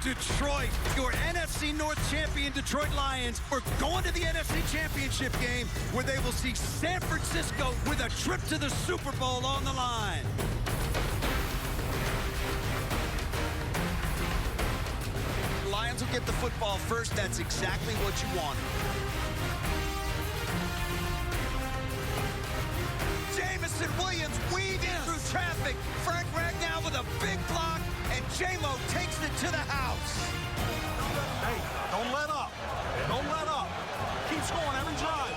Detroit, your NFC North champion Detroit Lions are going to the NFC Championship game where they will see San Francisco with a trip to the Super Bowl on the line. Lions will get the football first. That's exactly what you want. Jamison Williams weaving through traffic. Frank Ragnow with a big block, and J-Mo takes it to the house. Hey, don't let up. Don't let up. Keep scoring every drive.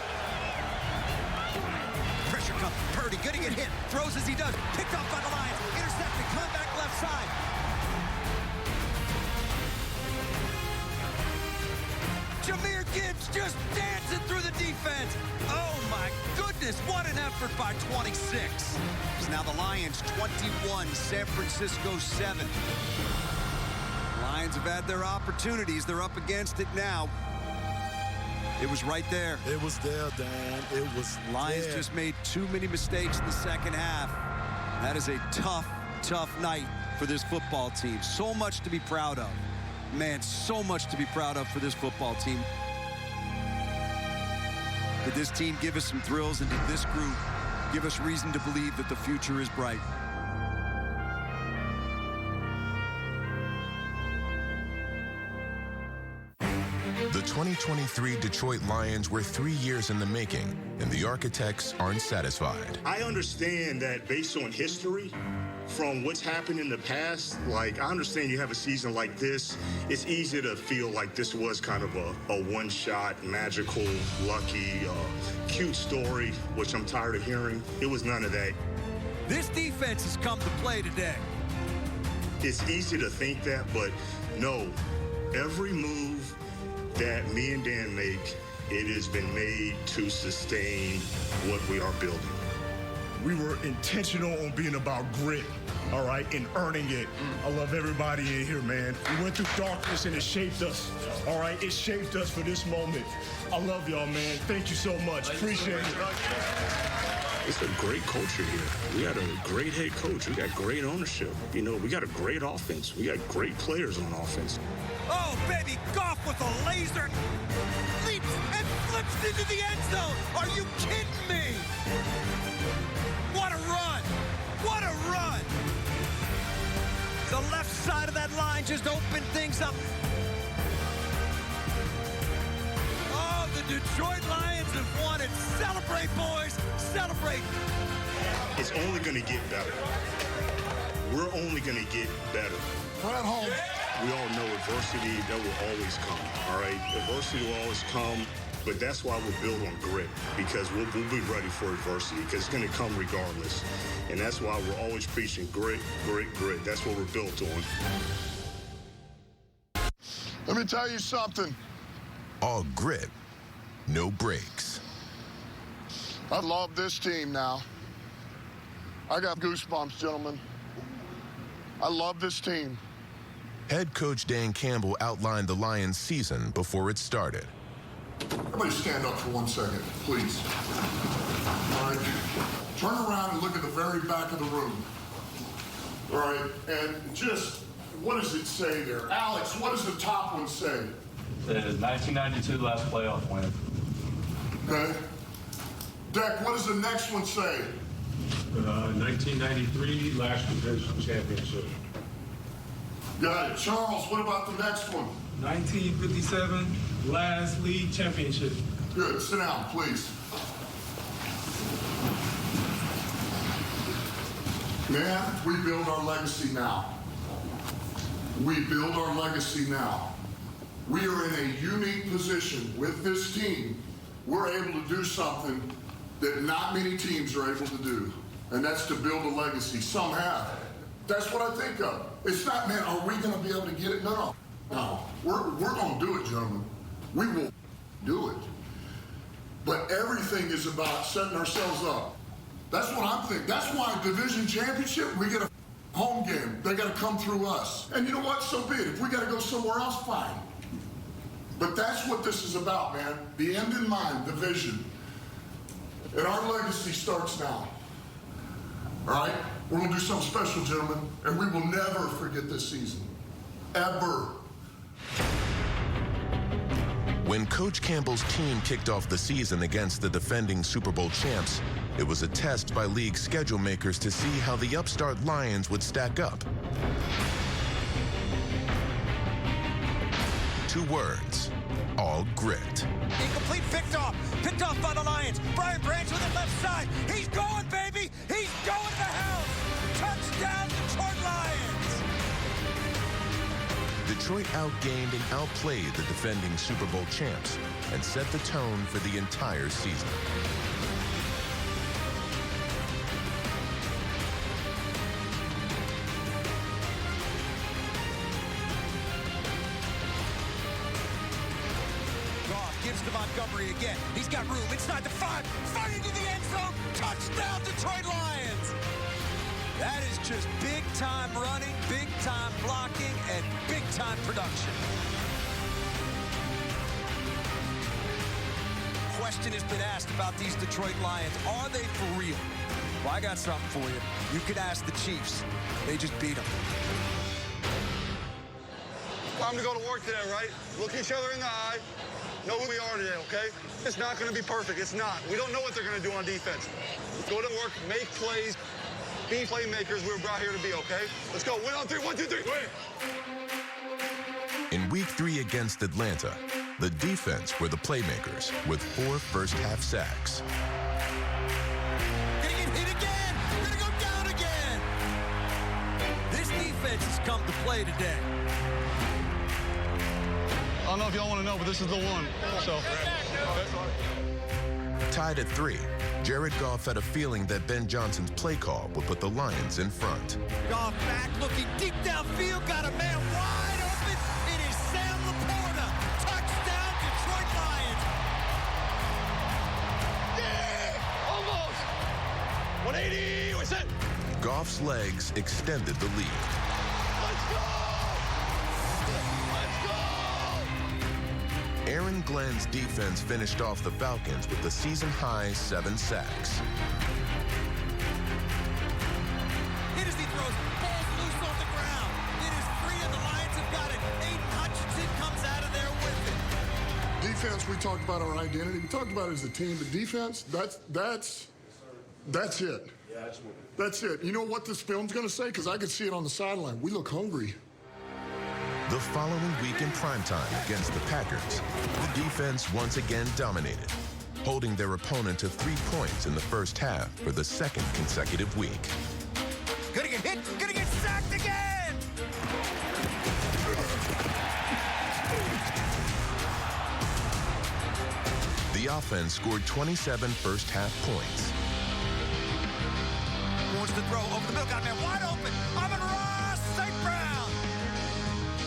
Pressure comes. Purdy gonna get hit. Throws as he does. Picked off by the Lions. Intercepted. Coming back left side. Jahmyr Gibbs just dancing through the defense. Oh, my goodness, what an effort by 26. It's now the Lions 21, San Francisco 7. Lions have had their opportunities. They're up against it now. It was right there. It was there, Dan. It was Lions there. just made too many mistakes in the second half. That is a tough, tough night for this football team. So much to be proud of. Man, so much to be proud of for this football team. Did this team give us some thrills, and did this group give us reason to believe that the future is bright? The 2023 Detroit Lions were 3 years in the making, and the architects aren't satisfied. I understand that based on history, from what's happened in the past, like, I understand you have a season like this, it's easy to feel like this was kind of a one-shot, magical, lucky, cute story, which I'm tired of hearing. It was none of that. This defense has come to play today. It's easy to think that, but no, every move that me and Dan make, it has been made to sustain what we are building. We were intentional on being about grit, all right, and earning it. I love everybody in here, man. We went through darkness and it shaped us, all right? It shaped us for this moment. I love y'all, man. Thank you so much. Appreciate it. It's a great culture here. We got a great head coach. We got great ownership. You know, we got a great offense. We got great players on offense. Oh, baby, Goff with a laser. Leaps and flips into the end zone. Are you kidding me? What a run. What a run. The left side of that line just opened things up. Oh, the Detroit Lions have won it. Celebrate, boys. Celebrate. It's only going to get better. We're only going to get better. Holmes. We all know adversity, that will always come, all right? Adversity will always come, but that's why we're built on grit, because we'll be ready for adversity, because it's going to come regardless. And that's why we're always preaching grit, grit, grit. That's what we're built on. Let me tell you something. All grit, no breaks. I love this team now. I got goosebumps, gentlemen. I love this team. Head coach Dan Campbell outlined the Lions' season before it started. Everybody stand up for 1 second, please. All right. Turn around and look at the very back of the room. All right. And just, what does it say there? Alex, what does the top one say? It is 1992 last playoff win. Okay. Deck, what does the next one say? 1993 last division championship. Got it. Charles, what about the next one? 1957 last league championship. Good. Sit down, please. Man, we build our legacy now. We build our legacy now. We are in a unique position with this team. We're able to do something that not many teams are able to do, and that's to build a legacy. Some have. That's what I think of. It's not, man, are we going to be able to get it? No. We're going to do it, gentlemen. We will do it. But everything is about setting ourselves up. That's what I'm thinking. That's why division championship, we get a home game. They got to come through us. And you know what? So be it. If we got to go somewhere else, fine. But that's what this is about, man. The end in mind, the vision. And our legacy starts now. All right? We're going to do something special, gentlemen, and we will never forget this season. Ever. When Coach Campbell's team kicked off the season against the defending Super Bowl champs, it was a test by league schedule makers to see how the upstart Lions would stack up. 2 words, all grit. Incomplete, picked off by the Lions. Brian Branch with it left side. He's going, baby. He's going to the house. Touchdown, Detroit Lions. Detroit outgained and outplayed the defending Super Bowl champs and set the tone for the entire season. Gives to Montgomery again. He's got room inside the 5. Fighting to the end zone. Touchdown, Detroit Lions. That is just big-time running, big-time blocking, and big-time production. Question has been asked about these Detroit Lions. Are they for real? Well, I got something for you. You could ask the Chiefs. They just beat them. Time to go to work today, right? Look each other in the eye. Know who we are today, okay? It's not going to be perfect. It's not. We don't know what they're going to do on defense. Go to work, make plays, be playmakers we're brought here to be, okay? Let's go. Win on 3. 1, 2, 3. Win. In Week 3 against Atlanta, the defense were the playmakers with 4 first-half sacks. Gonna get hit again. Gonna go down again. This defense has come to play today. I don't know if y'all want to know, but this is the one. So. Tied at 3, Jared Goff had a feeling that Ben Johnson's play call would put the Lions in front. Goff back, looking deep downfield, got a man wide open. It is Sam Laporta. Touchdown, Detroit Lions. Yeah! Almost! 180! We're set! Goff's legs extended the lead. Let's go! Let's go! Aaron Glenn's defense finished off the Falcons with the season-high 7 sacks. Hit as he throws, ball's loose on the ground. It is free and the Lions have got it. Aiden Hutchinson comes out of there with it. Defense, we talked about our identity. We talked about it as a team, but defense, that's it. That's it. You know what this film's going to say? Because I could see it on the sideline. We look hungry. The following week in primetime against the Packers, the defense once again dominated, holding their opponent to 3 points in the first half for the 2nd consecutive week. Gonna get hit, gonna get sacked again! The offense scored 27 first-half points. Wants to throw over the middle, got a man wide open. Amon-Ra, St. Brown!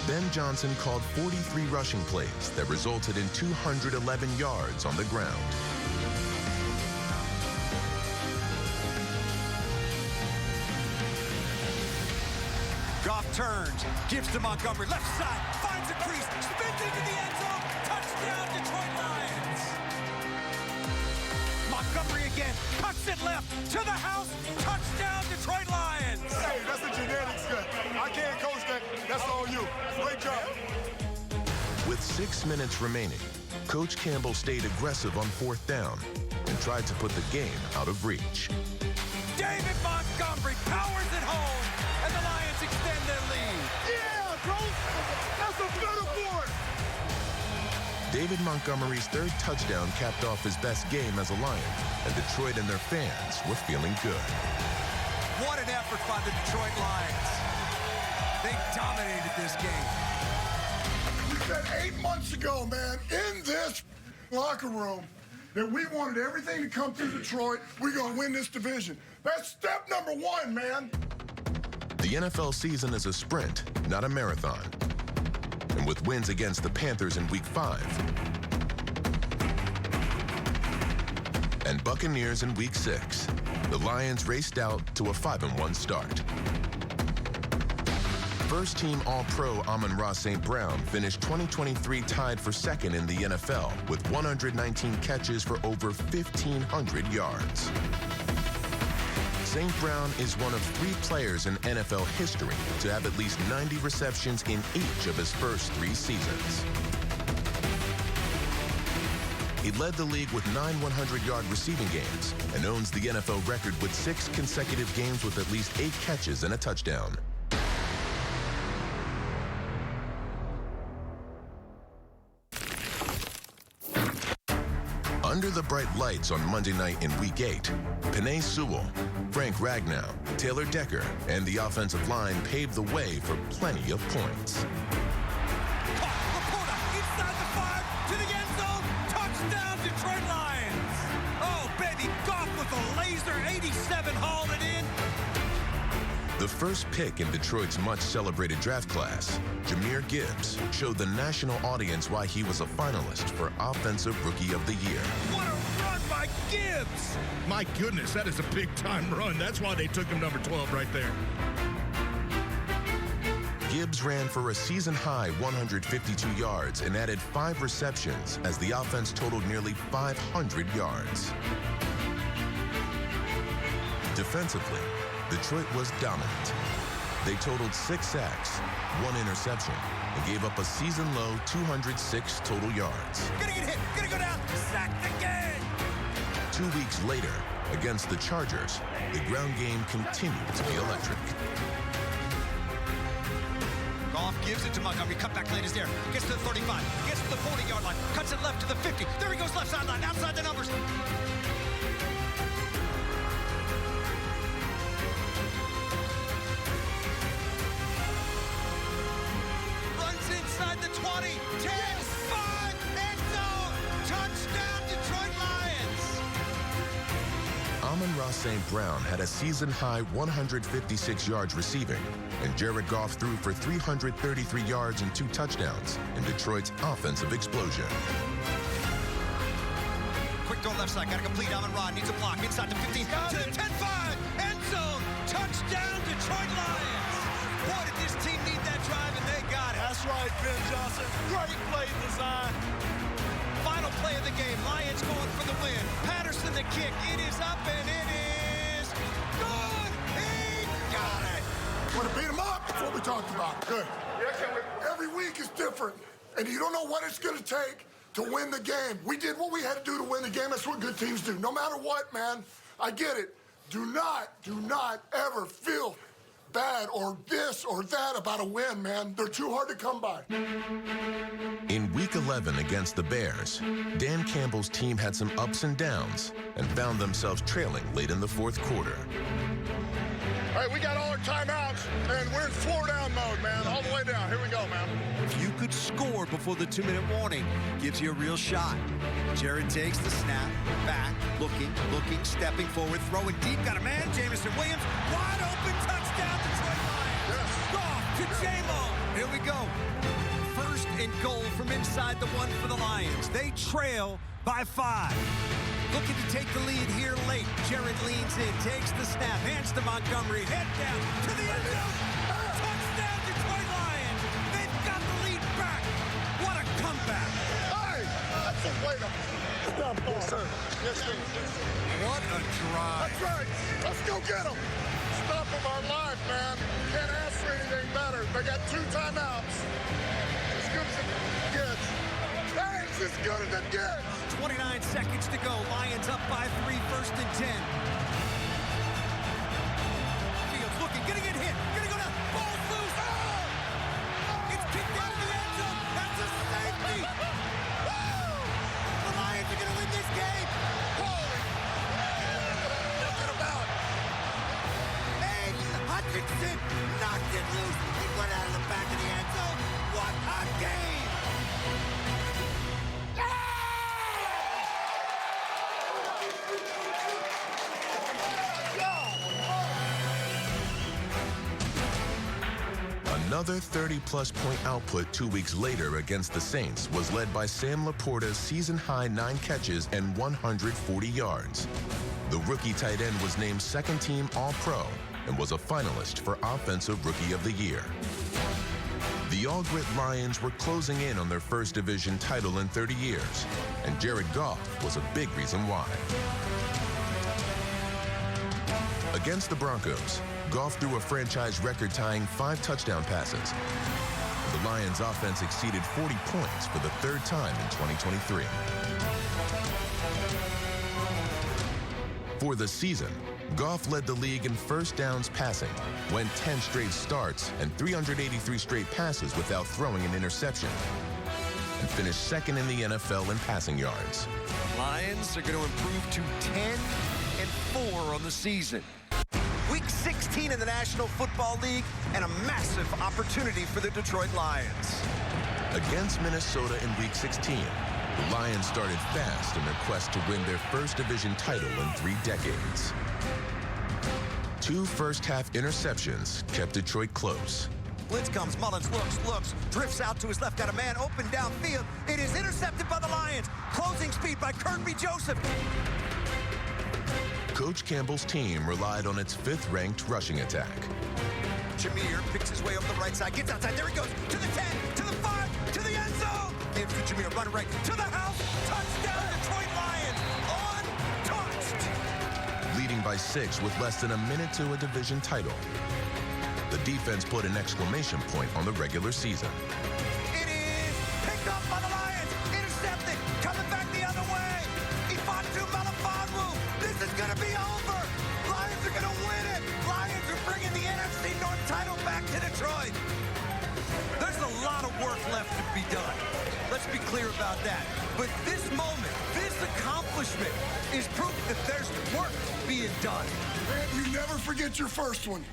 Ben Johnson called 43 rushing plays that resulted in 211 yards on the ground. Goff turns, gives to Montgomery, left side, finds a crease, spins into the end zone, touchdown Detroit Lions. Montgomery again, cuts it left, to the house, touchdown Detroit Lions. Hey, that's the genetics good. I can't coach that. That's all you. Great job. With 6 minutes remaining, Coach Campbell stayed aggressive on 4th down and tried to put the game out of reach. David Montgomery powers it home, and the Lions extend their lead. Yeah, coach. That's a better board. David Montgomery's 3rd touchdown capped off his best game as a Lion, and Detroit and their fans were feeling good. What an effort by the Detroit Lions. They dominated this game. We said 8 months ago, man, in this locker room, that we wanted everything to come through Detroit. We're going to win this division. That's step number 1, man. The NFL season is a sprint, not a marathon. And with wins against the Panthers in Week 5 and Buccaneers in Week 6, the Lions raced out to a 5-1 start. First-team All-Pro Amon-Ra St. Brown finished 2023 tied for 2nd in the NFL with 119 catches for over 1,500 yards. St. Brown is one of 3 players in NFL history to have at least 90 receptions in each of his first 3 seasons. He led the league with 9 100-yard receiving games and owns the NFL record with 6 consecutive games with at least 8 catches and a touchdown. Under the bright lights on Monday night in Week 8, Penei Sewell, Frank Ragnow, Taylor Decker, and the offensive line paved the way for plenty of points. Laporta inside the 5 to the end zone. Touchdown, Detroit Lions. Oh, baby, Goff with a laser 87 hauled it in. The first pick in Detroit's much-celebrated draft class, Jahmyr Gibbs, showed the national audience why he was a finalist for Offensive Rookie of the Year. What a run by Gibbs! My goodness, that is a big-time run. That's why they took him number 12 right there. Gibbs ran for a season-high 152 yards and added 5 receptions as the offense totaled nearly 500 yards. Defensively, Detroit was dominant. They totaled 6 sacks, 1 interception, and gave up a season-low 206 total yards. Gonna get hit, gonna go down, sacked again! 2 weeks later, against the Chargers, the ground game continued to be electric. Goff gives it to Montgomery. Cutback lane is there. Gets to the 35. Gets to the 40-yard line. Cuts it left to the 50. There he goes left sideline. Outside the numbers. Runs inside the 20. 10, 5, end zone. Touchdown, Detroit Lions. Amon-Ra St. Brown had a season-high 156 yards receiving, and Jared Goff threw for 333 yards and 2 touchdowns in Detroit's offensive explosion. Quick throw left side. Got to complete. Amon-Ra needs a block. Inside the 15. To the 10-5. End zone. Touchdown, Detroit Lions. Boy, did this team need that drive, and they got it. That's right, Ben Johnson. Great play design. Final play of the game. Lions going for the win. Patterson the kick. It is up, and it is good. He got it. Want to beat him up? That's what we talked about. Good. Every week is different, and you don't know what it's going to take to win the game. We did what we had to do to win the game. That's what good teams do. No matter what, man, I get it. Do not ever feel bad or this or that about a win, man. They're too hard to come by. In Week 11 against the Bears, Dan Campbell's team had some ups and downs and found themselves trailing late in the 4th quarter. All right, we got all our timeouts, and we're in 4-down mode, man, all the way down. Here we go, man. If you could score before the 2-minute warning, gives you a real shot. Jared takes the snap, back, looking, stepping forward, throwing deep. Got a man, Jamison Williams, wide open, touchdown, Detroit Lions. Yes. Goff to J-Mo. Here we go. 1st and goal from inside the 1 for the Lions. They trail by 5. Looking to take the lead here late. Jared leans in, takes the snap, hands to Montgomery, head down to the end zone. Touchdown, Detroit Lions. They've got the lead back. What a comeback. Hey, that's a way to stop ball. Yes, sir. Yes, sir. What a drive. That's right. Let's go get them. Stop of our life, man. Can't ask for anything better. They got 2 timeouts. As good as it gets. Thanks, as good as it gets. 29 seconds to go. Lions up by 3, 1st and 10. Fields looking, gonna get hit, gonna go down, ball's loose. Oh! It's kicked out of the end zone. That's a safety. The Lions are gonna win this game. Holy! Nothing about it. Abe Hutchinson knocked it loose. He went out of the back of the end zone. What a game! Another 30-plus point output 2 weeks later against the Saints was led by Sam Laporta's season-high 9 catches and 140 yards. The rookie tight end was named 2nd-team All-Pro and was a finalist for Offensive Rookie of the Year. The All-Grit Lions were closing in on their 1st division title in 30 years, and Jared Goff was a big reason why. Against the Broncos, Goff threw a franchise record-tying 5 touchdown passes. The Lions offense exceeded 40 points for the third time in 2023. For the season, Goff led the league in first downs passing, went 10 straight starts and 383 straight passes without throwing an interception, and finished second in the NFL in passing yards. Lions are going to improve to 10-4 on the season. Week 16 in the National Football League and a massive opportunity for the Detroit Lions. Against Minnesota in Week 16, the Lions started fast in their quest to win their first division title in 3 decades. 2 first-half interceptions kept Detroit close. Blitz comes, Mullins looks, drifts out to his left, got a man open downfield. It is intercepted by the Lions. Closing speed by Kirby Joseph. Coach Campbell's team relied on its 5th-ranked rushing attack. Jameer picks his way up the right side, gets outside, there he goes, to the 10, to the 5, to the end zone. Gives to Jameer, running right, to the house, touchdown, Detroit Lions, untouched. Leading by 6 with less than a minute to a division title. The defense put an exclamation point on the regular season. It is picked up by the Lions, intercepted, coming back the other way. Ifatu Melifonwu, this is going to be over. Lions are going to win it. Lions are bringing the NFC North title back to Detroit. There's a lot of work left to be done. Let's be clear about that. But this moment, this accomplishment is proof that there's work being done. Man, you never forget your first one.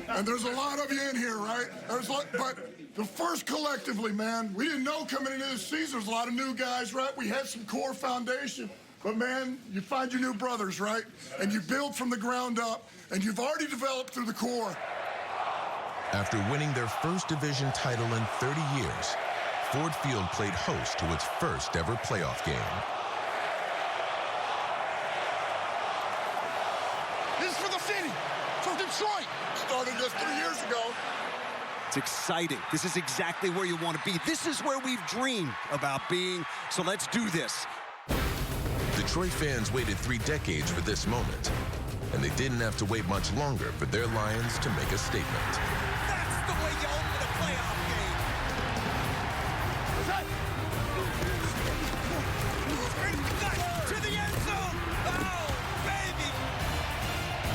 And there's a lot of you in here, right? But the first collectively, man, we didn't know coming into this season. There's a lot of new guys, right? We had some core foundation. But, man, you find your new brothers, right? And you build from the ground up, and you've already developed through the core. After winning their first division title in 30 years, Ford Field played host to its first ever playoff game. This is for the city, for Detroit. Started just 3 years ago. It's exciting. This is exactly where you want to be. This is where we've dreamed about being, so let's do this. Detroit fans waited 3 decades for this moment, and they didn't have to wait much longer for their Lions to make a statement. That's the way you open a playoff game. To the end zone. Oh, baby.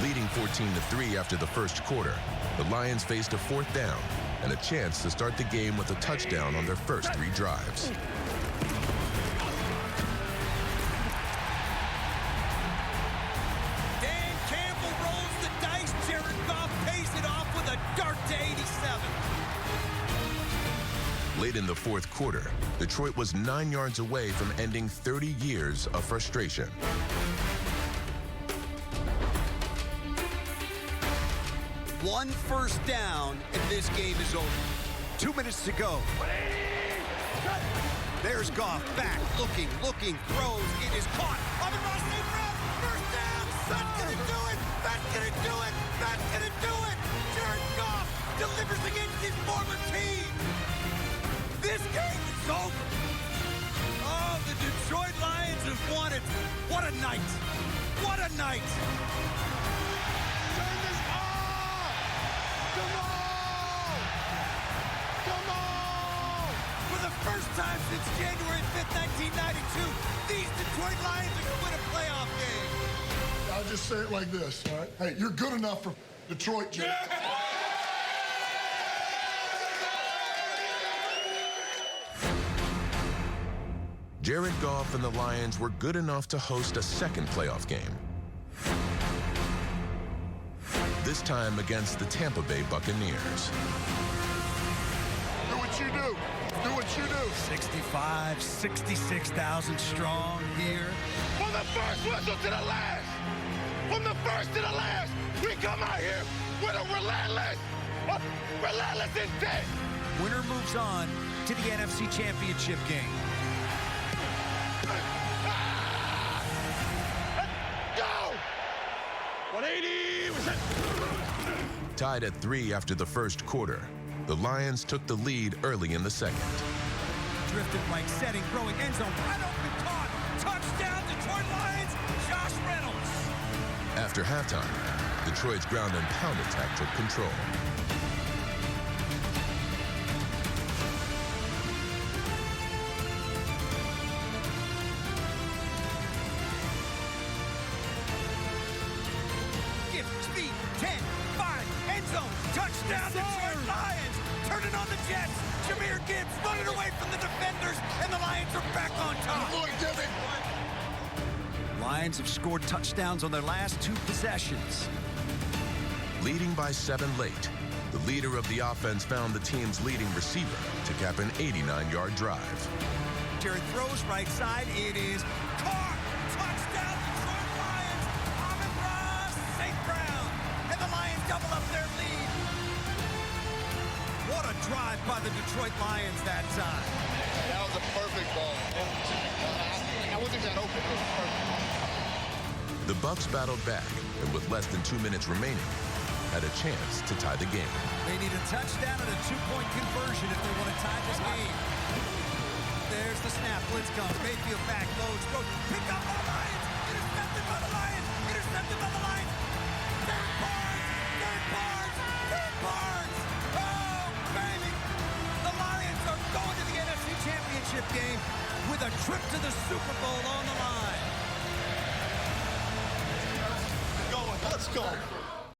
Leading 14-3 after the first quarter, the Lions faced a 4th down and a chance to start the game with a touchdown on their first 3 drives. Dan Campbell rolls the dice. Jared Goff pays it off with a dart to 87. Late in the 4th quarter, Detroit was 9 yards away from ending 30 years of frustration. One first down, and this game is over. 2 minutes to go. There's Goff back, looking, throws. It is caught. Amon-Ra St. Brown, first down. That's gonna do it. That's gonna do it. That's gonna do it. Jared Goff delivers against his former team. This game is over. Oh, the Detroit Lions have won it. What a night. What a night. Turn this on! Come on! Come on! For the first time since January 5th, 1992, these Detroit Lions are going to win a playoff game. I'll just say it like this, all right? Hey, you're good enough for Detroit, Jay. Jared Goff and the Lions were good enough to host a second playoff game. This time against the Tampa Bay Buccaneers. Do what you do. Do what you do. 65, 66,000 strong here. From the first whistle to the last. From the first to the last. We come out here with a relentless intent. Winner moves on to the NFC Championship game. Go! 180. Tied at 3 after the first quarter, the Lions took the lead early in the second. Drifted right, setting, throwing, end zone, wide open, caught. Touchdown, Detroit Lions, Josh Reynolds. After halftime, Detroit's ground and pound attack took control. 10, 5, end zone, touchdown, Detroit Lions, turning on the Jets. Jahmyr Gibbs running away from the defenders, and the Lions are back on top. Lions have scored touchdowns on their last 2 possessions. Leading by 7 late, the leader of the offense found the team's leading receiver to cap an 89-yard drive. Jared throws right side. It is caught. Touchdown, Detroit Lions. Amon-Ra, St. Brown. And the Lions double up their lead. What a drive by the Detroit Lions that time. That was a perfect ball. I wasn't that open. It was perfect. The Bucs battled back, and with less than 2 minutes remaining, had a chance to tie the game. They need a touchdown and a 2-point conversion if they want to tie this game. There's the snap. Blitz comes. Mayfield back. Loads. Throws. Pick up by the Lions. Intercepted by the Lions. Intercepted by the Lions. Derek Barnes. Derek Barnes. Derek Barnes. Oh, baby. The Lions are going to the NFC Championship game with a trip to the Super Bowl on the line. Let's go.